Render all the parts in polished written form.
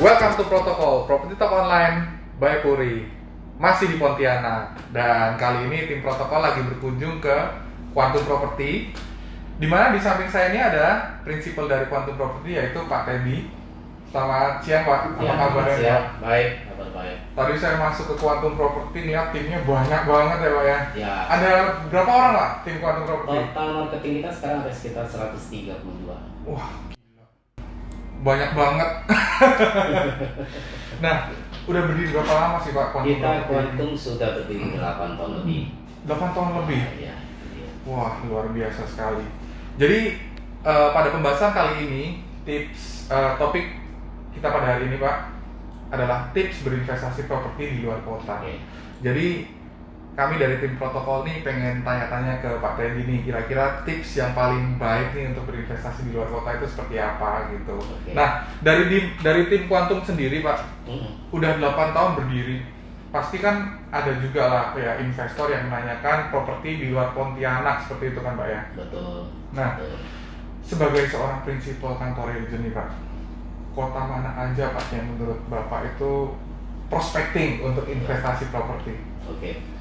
Welcome to Protokol Property Talk Online by Puri. Masih di Pontianak. Dan kali ini tim protokol lagi berkunjung ke Quantum Property, di mana di samping saya ini ada prinsipal dari Quantum Property, yaitu Pak Teddy. Selamat siang Pak, apa kabarnya Pak? Baik, kabar baik. Tadi saya masuk ke Quantum Property, lihat timnya banyak banget ya Pak ya? Ya. Ada berapa orang Pak tim Quantum Property? Total marketing kita sekarang ada sekitar 132. Wah, gila. Banyak banget. Nah, udah berdiri berapa lama sih Pak Quantum Kita Property? Quantum sudah berdiri 8 tahun lebih. 8 tahun lebih? Ya. Wah, luar biasa sekali. Jadi, pada pembahasan kali ini, topik kita pada hari ini Pak adalah tips berinvestasi properti di luar kota. Oke. Jadi kami dari tim protokol nih pengen tanya-tanya ke Pak Teddy nih, kira-kira tips yang paling baik nih untuk berinvestasi di luar kota itu seperti apa gitu. Oke. Nah, dari tim Quantum sendiri Pak, udah 8 tahun berdiri, pasti kan ada juga lah ya investor yang menanyakan properti di luar Pontianak seperti itu kan Pak ya. Betul. Nah, Betul. sebagai seorang prinsipal kantor agent nih Pak, kota mana aja Pak yang menurut Bapak itu prospecting untuk investasi properti? Oke.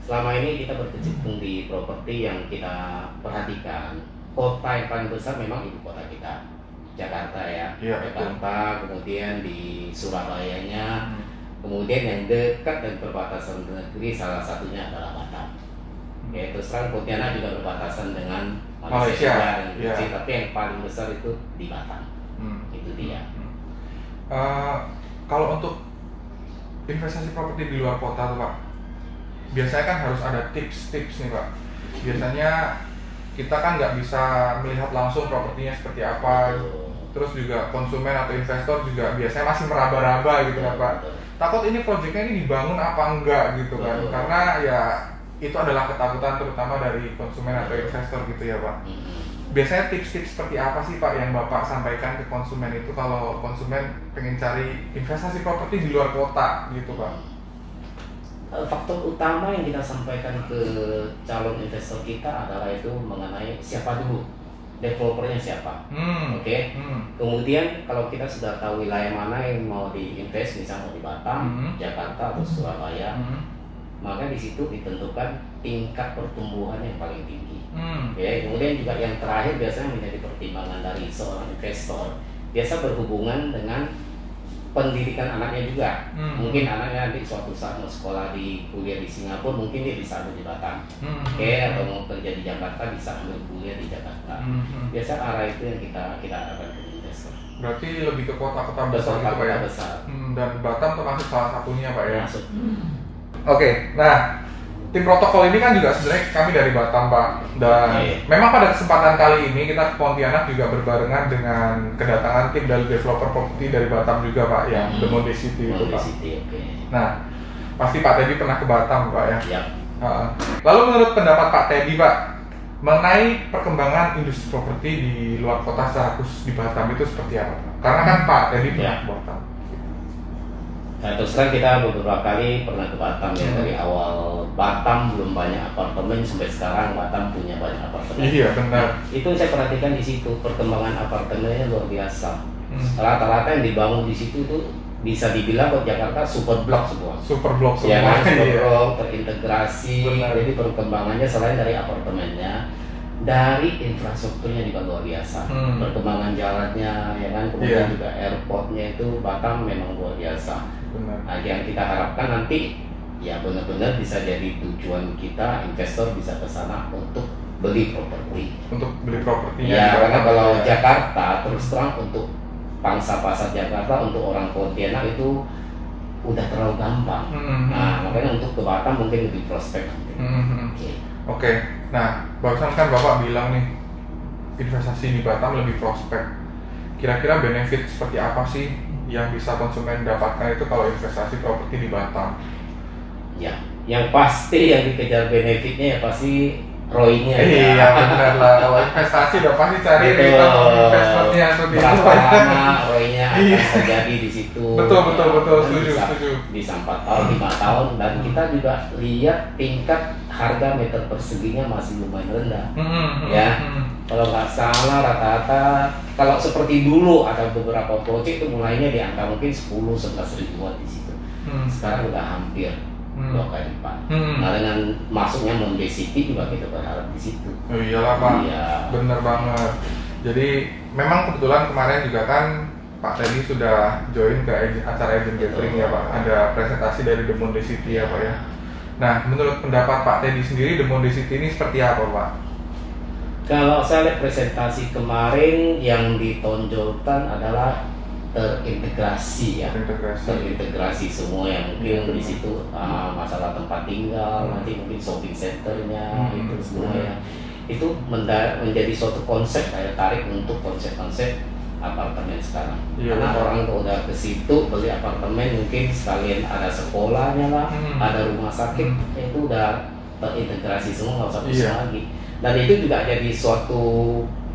Selama ini kita berkecimpung di properti yang kita perhatikan. Kota yang paling besar memang ibu kota kita, Jakarta ya. Iya, Jakarta, kemudian di Surabayanya, kemudian yang dekat dan perbatasan negeri salah satunya adalah Batam. Yaitu terang Pontianak juga berbatasan dengan Malaysia dan Indonesia, tapi yang paling besar itu di Batam. Itu dia. Kalau untuk investasi properti di luar kota tuh Pak, biasanya kan harus ada tips-tips nih Pak. Biasanya kita kan nggak bisa melihat langsung propertinya seperti apa. Terus juga konsumen atau investor juga biasanya masih meraba-raba gitu kan Pak. Takut ini proyeknya ini dibangun apa enggak gitu kan. Karena ya itu adalah ketakutan terutama dari konsumen atau investor gitu ya Pak. Biasanya tips-tips seperti apa sih Pak yang Bapak sampaikan ke konsumen itu kalau konsumen pengen cari investasi properti di luar kota gitu Pak? Faktor utama yang kita sampaikan ke calon investor kita adalah itu mengenai siapa dulu developernya siapa. Oke. Kemudian kalau kita sudah tahu wilayah mana yang mau diinvest, misalnya di Batam, Jakarta atau Surabaya, maka di situ ditentukan tingkat pertumbuhan yang paling tinggi. Oke. Kemudian juga yang terakhir biasanya menjadi pertimbangan dari seorang investor, biasa berhubungan dengan pendidikan anaknya juga. Mungkin anaknya nanti suatu saat mau sekolah di kuliah di Singapura, mungkin dia bisa ambil di Batam. Oke, atau mau kerja di Jakarta bisa ambil kuliah di Jakarta. Biasa arah itu yang kita harapkan ke investor. Berarti lebih ke kota-kota besar gitu Pak ya? Besar. Dan Batam termasuk salah satunya Pak ya? Masuk. Oke, nah tim protokol ini kan juga sebenarnya kami dari Batam Pak. Dan memang pada kesempatan kali ini kita ke Pontianak juga berbarengan dengan kedatangan tim dari developer properti dari Batam juga Pak ya, The Monde City itu Pak. Nah, pasti Pak Teddy pernah ke Batam Pak ya? Yap. Lalu menurut pendapat Pak Teddy Pak, mengenai perkembangan industri properti di luar kota secara khusus di Batam itu seperti apa Pak? Karena kan Pak Teddy pernah ke Batam. Nah, terus terang kita beberapa kali pernah ke Batam ya. Dari awal Batam belum banyak apartemen sampai sekarang Batam punya banyak apartemen. Iya benar. Itu saya perhatikan di situ perkembangan apartemennya luar biasa. Rata-rata yang dibangun di situ tuh bisa dibilang buat Jakarta super blok semua. Super blok semua. Ya kan, super blok terintegrasi. Benar. Jadi perkembangannya selain dari apartemennya, dari infrastrukturnya juga luar biasa. Perkembangan jalannya ya kan, kemudian juga airportnya itu Batam memang luar biasa. Benar. Nah, yang kita harapkan nanti ya benar-benar bisa jadi tujuan kita, investor bisa ke sana untuk beli properti. Untuk beli propertinya. Ya, karena kalau Jakarta terus terang untuk pangsa pasar Jakarta untuk orang Pontianak itu udah terlalu gampang. Nah, makanya untuk ke Batam mungkin lebih prospek. Oke. Nah, barusan kan Bapak bilang nih investasi di Batam lebih prospek. Kira-kira benefit seperti apa sih yang bisa konsumen dapatkan itu kalau investasi properti di Batam? Ya, yang pasti yang dikejar benefitnya ya pasti ROI-nya. Iya benar lah, kalau investasi udah pasti cari return on investment-nya tuh di berapa lama ROI-nya akan terjadi di situ. Betul, setuju. Bisa 4 tahun, 5 tahun, dan kita juga lihat tingkat harga meter perseginya masih lumayan rendah. Kalau nggak salah rata-rata kalau seperti dulu ada beberapa proyek itu mulainya di angka mungkin 10-11 ribuan di situ. Sekarang udah hampir 2 kali lipat. Nah dengan masuknya Monde City juga kita berharap di situ. Oh iyalah Pak, bener banget. Jadi memang kebetulan kemarin juga kan Pak Teddy sudah join ke acara agent gathering ya Pak. Ada presentasi dari The Monde City ya Pak ya. Nah menurut pendapat Pak Teddy sendiri The Monde City ini seperti apa Pak? Kalau saya lihat presentasi kemarin yang ditonjolkan adalah terintegrasi ya, terintegrasi semua yang mungkin di situ masalah tempat tinggal, nanti mungkin shopping centernya itu semua ya, itu menjadi suatu konsep daya tarik untuk konsep-konsep apartemen sekarang. Karena orang tuh udah ke situ beli apartemen mungkin sekalian ada sekolahnya lah, ada rumah sakit, itu udah terintegrasi semua, nggak usah pusing lagi. Dan itu juga jadi suatu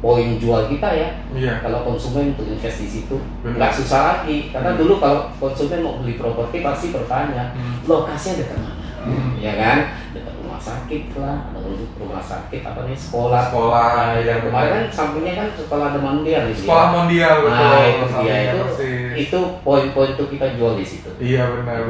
poin jual kita ya. Kalau konsumen untuk invest di situ nggak susah lagi. Karena dulu kalau konsumen mau beli properti pasti bertanya lokasinya dekat mana, ya kan? Dekat rumah sakit lah, ada rumah sakit apa nih, sekolah. Yang kemarin kan sampingnya kan sekolah The Mondial. Sekolah Mondial betul. Nah itu dia itu poin-poin untuk kita jual di situ. Iya benar.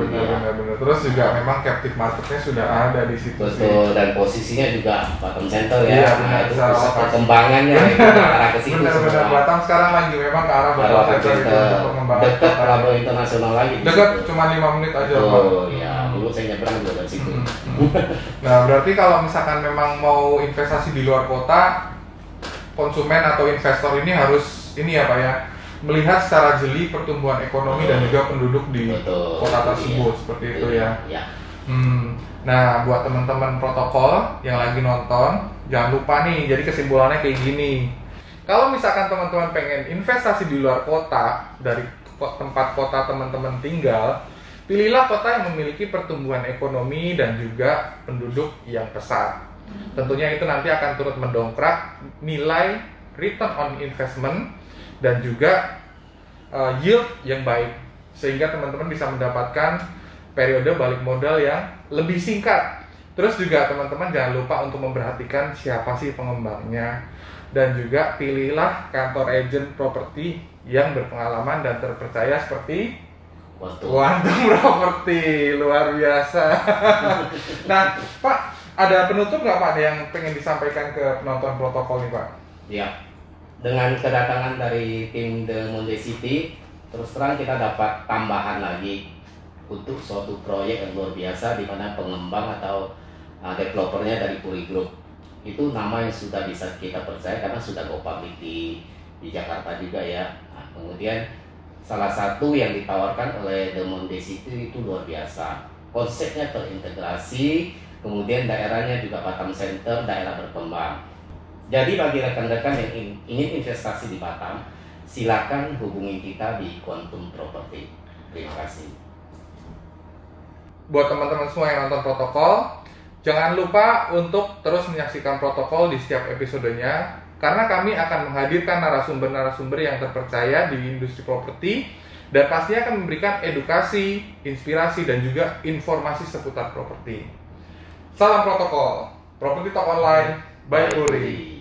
Terus juga memang captive marketnya sudah ada di situ. Betul, dan posisinya juga Batam Center ya. Nah itu pusat perkembangannya itu arah ke situ. Benar. Batam sekarang lagi memang ke arah Batam Center untuk pengembangan. Dekat pelabuhan internasional lagi. Dekat cuma 5 menit aja. Oh ya, dulu saya nyebrang juga dari situ. Nah berarti kalau misalkan memang mau investasi di luar kota, konsumen atau investor ini harus ini ya Pak ya, melihat secara jeli pertumbuhan ekonomi dan juga penduduk di kota tersebut seperti itu ya. Nah buat teman-teman protokol yang lagi nonton, jangan lupa nih, jadi kesimpulannya kayak gini. Kalau misalkan teman-teman pengen investasi di luar kota dari tempat kota teman-teman tinggal, pilihlah kota yang memiliki pertumbuhan ekonomi dan juga penduduk yang pesat. Tentunya itu nanti akan turut mendongkrak nilai return on investment dan juga yield yang baik, sehingga teman-teman bisa mendapatkan periode balik modal yang lebih singkat. Terus juga teman-teman jangan lupa untuk memperhatikan siapa sih pengembangnya, dan juga pilihlah kantor agent properti yang berpengalaman dan terpercaya seperti Quantum Property. Luar biasa. Nah Pak, ada penutup nggak Pak yang pengen disampaikan ke penonton protokol nih Pak? Ya, dengan kedatangan dari tim The Monde City, terus terang kita dapat tambahan lagi untuk suatu proyek yang luar biasa, di mana pengembang atau developernya dari Puri Group. Itu nama yang sudah bisa kita percaya karena sudah go public di Jakarta juga ya. Nah, kemudian salah satu yang ditawarkan oleh The Monde City itu luar biasa. Konsepnya terintegrasi, kemudian daerahnya juga Batam Center, daerah berkembang. Jadi bagi rekan-rekan yang ingin investasi di Batam, silakan hubungi kita di Quantum Property. Terima kasih. Buat teman-teman semua yang nonton protokol, jangan lupa untuk terus menyaksikan protokol di setiap episodenya, karena kami akan menghadirkan narasumber-narasumber yang terpercaya di industri properti dan pastinya akan memberikan edukasi, inspirasi, dan juga informasi seputar properti. Salam protokol, Properti Talk Online by Uri.